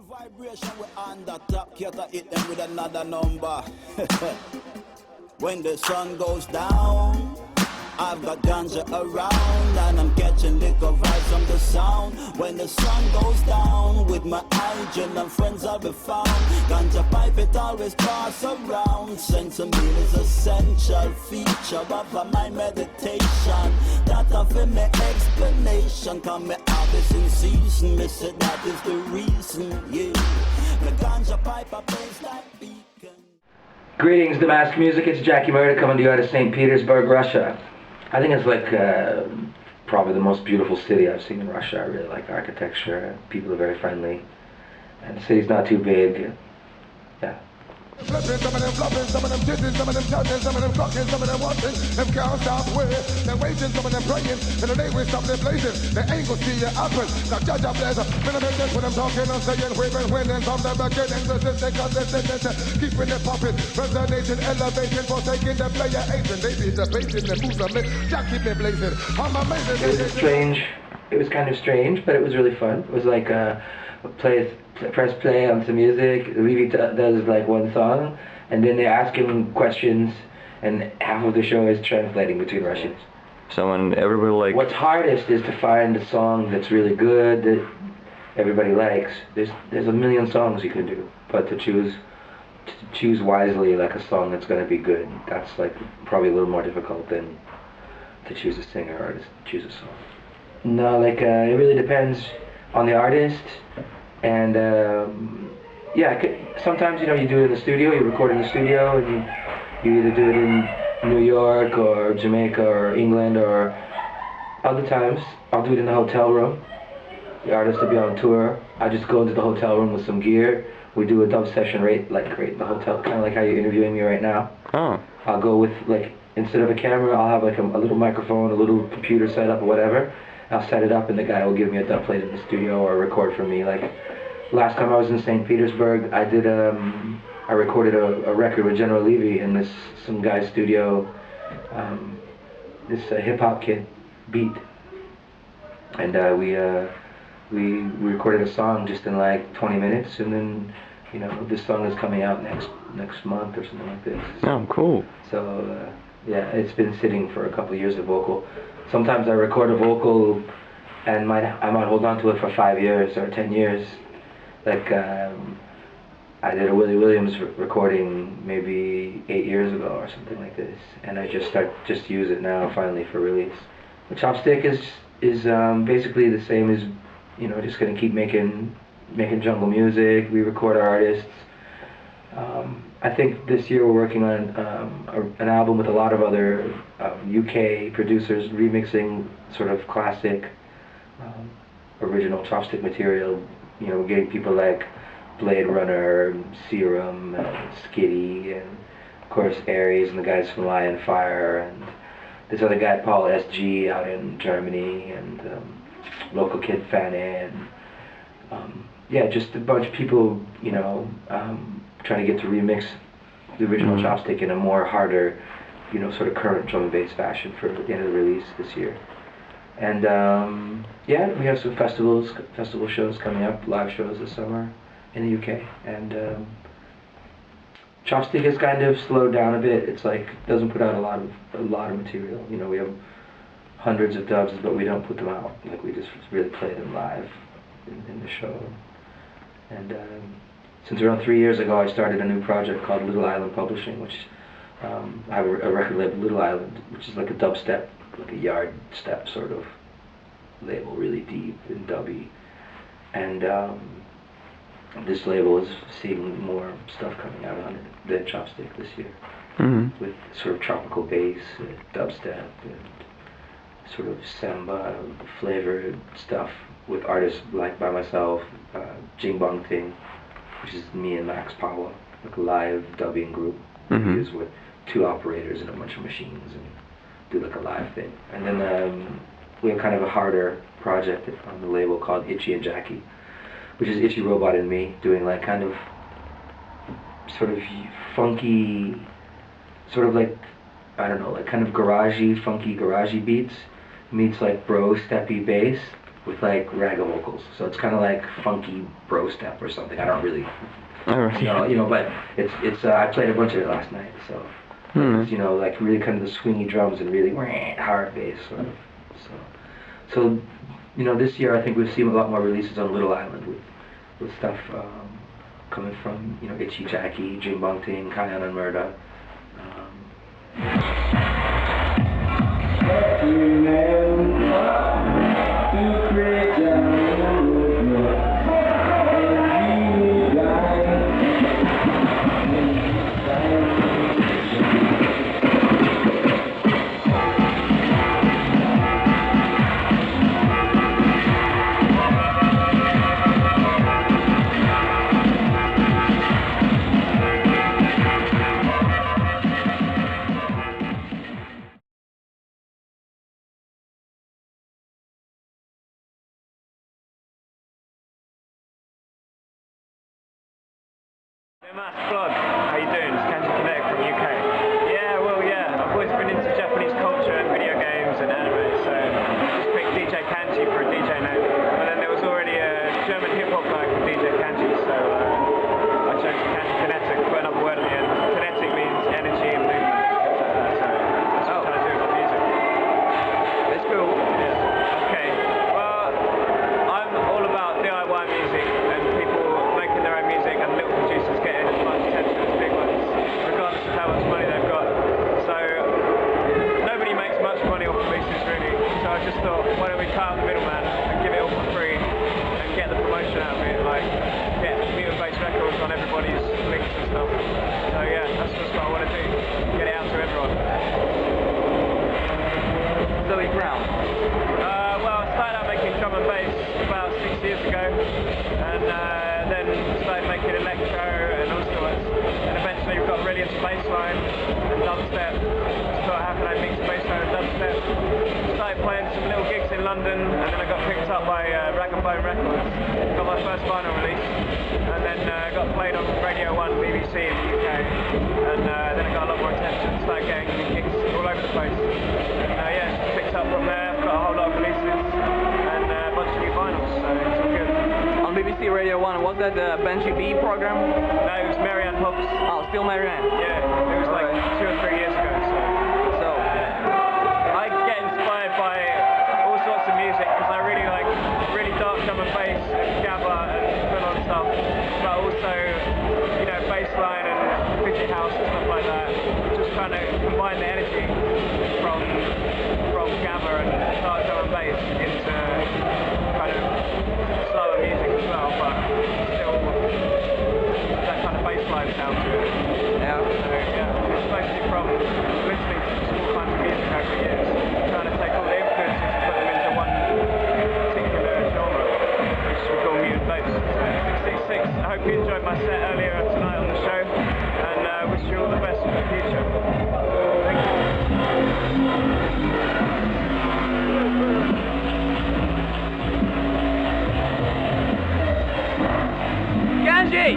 Vibration we on the top, can't hit them with another number. When the sun goes down, I've got ganja around, and I'm catching liquor vibes from the sound. When the sun goes down, with my hygiene and friends I'll be found. Ganja pipe it always pass around. Sense of meal is essential feature of my meditation. That of my explanation, come me harvest in season. Me say that is the reason, yeah. The ganja pipe I place like beacon. Greetings, Damask Music. It's Jacky Murda coming to you out of St. Petersburg, Russia. I think it's like probably the most beautiful city I've seen in Russia. I really like the architecture. People are very friendly, and the city's not too big. Yeah. Flipping, some of them flopping, some of them titting, some of them chatting, some of them clocking, some of them watching. Them can't stop waiting, they're waiting, some of them praying, and they will stop their blazing. They ain't gonna see it happen. Got judge a blazer. When I'm in when I'm talking, I'm saying, waving, winning from the back end, resisting, consistent, keeping it popping, resonating, elevating, forsaking the player agent. They be debating, the moves of me, Jack keep me blazing. I'm amazing. It was strange. It was kind of strange, but it was really fun. It was like press play on some music. Levy does like one song, and then they ask him questions, and half of the show is translating between Russians. Everybody like. What's hardest is to find a song that's really good that everybody likes. There's a million songs you can do, but to choose wisely, like a song that's going to be good, that's like probably a little more difficult than to choose a singer or to choose a song. No, like it really depends on the artist. And yeah, sometimes you do it in the studio, you record in the studio, and you either do it in New York or Jamaica or England, or other times I'll do it in the hotel room. The artist will be on tour. I just go into the hotel room with some gear. We do a dub session right in the hotel, kind of like how you're interviewing me right now. Oh. I'll go with, like, instead of a camera, I'll have like a little microphone, a little computer set up or whatever. I'll set it up, and the guy will give me a dub plate in the studio or record for me. Like last time I was in St. Petersburg, I recorded a record with General Levy in some guy's studio. This hip hop kid beat, and we recorded a song just in like 20 minutes, and then this song is coming out next month or something like this. Oh, cool. So yeah, it's been sitting for a couple of years, of vocal. Sometimes I record a vocal and I might hold on to it for 5 years or 10 years. Like I did a Willie Williams recording maybe 8 years ago or something like this, and I just use it now finally for release. The chopstick is basically the same as just gonna keep making jungle music. We record our artists. I think this year we're working on an album with a lot of other UK producers, remixing sort of classic, original chopstick material. We're getting people like Blade Runner, Serum, Skitty, and of course Aries and the guys from Lion Fire, and this other guy Paul SG out in Germany, and local kid Fanny, and yeah, just a bunch of people, trying to get to remix the original chopstick in a more harder, sort of current drum and bass fashion for the end of the release this year. And yeah, we have some festival shows coming up, live shows this summer in the UK. And chopstick has kind of slowed down a bit. It's like doesn't put out a lot of material. We have hundreds of dubs, but we don't put them out. Like we just really play them live in the show. And since around 3 years ago, I started a new project called Little Island Publishing, which I have a record label, Little Island, which is like a dubstep, like a yard step sort of label, really deep and dubby. And this label is seeing more stuff coming out on it than Chopstick this year, with sort of tropical bass, dubstep, and sort of samba flavored stuff with artists like by myself, Jing Bong Ting, which is me and Max Powell, like a live dubbing group. We use with 2 operators and a bunch of machines and do like a live thing. And then we have kind of a harder project on the label called Itchy and Jacky, which is Itchy Robot and me doing like kind of sort of funky, sort of like, I don't know, like kind of garagey, funky garagey beats meets like bro steppy bass with like ragga vocals. So it's kind of like funky bro step or something. I don't really, but it's. I played a bunch of it last night, so it's, like really kind of the swingy drums and really hard bass. So this year I think we've seen a lot more releases on Little Island with stuff coming from Itchy Jacky, Jim Bunting, Kayan and Murda. Damask vlog, how you doing? It's Kanji Kinetic from UK. Yeah, I've always been into Japanese culture and video games and anime, so just picked DJ Kanji for a DJ name. But then there was already a German hip-hop guy called DJ Kanji, so I chose Kanji Kinetic, put another word at the end. Kinetic means energy and movement, so that's what I'm trying to do with my music. That's cool. Yeah. Okay, well, I'm all about DIY music and people making their own music and little producers getting as much attention as big ones, regardless of how much money they've got. So nobody makes much money off releases really. So I just thought, why don't we cut out the middleman and give it all for free and get the promotion out of it, like get mutant-based records on everybody's links and stuff. So yeah, that's just what I want to do. Get it out to everyone. Silly Brown. Well, I started out making drum and bass about 6 years ago, and then started making electro and all sorts, and eventually we got really into bassline and dubstep. Just thought, how can I mix bassline and dubstep? Started playing some little gigs in London, and then I got picked up by Rag & Bone Records, got my first vinyl release, and then got played on Radio 1 BBC in the UK, and then I got a lot more attention, started getting gigs all over the place, and just picked up from there, got a whole lot of releases, and a bunch of new vinyls, so it's all good. On BBC Radio 1, was that the Banshee B program? No, it was Marianne Hobbs. Oh, still Marianne? Yeah, it was like 2 or 3 years ago, so I get inspired by all sorts of music, because I really like really dark drum and bass and gabba and full-on stuff, but also, bassline and fidget house and stuff like that, just trying to combine the energy from gabba and dark drum and bass into kind of slower music as well, but still that kind of bassline sound to it. Yeah. So it's mostly from listening to just all kinds of music over the years, trying to take all the influences and put them into one particular genre, which we call mutant bass. So 666, I hope you enjoyed my set earlier tonight on the show, and wish you all the best for the future. Thank you. Kanji!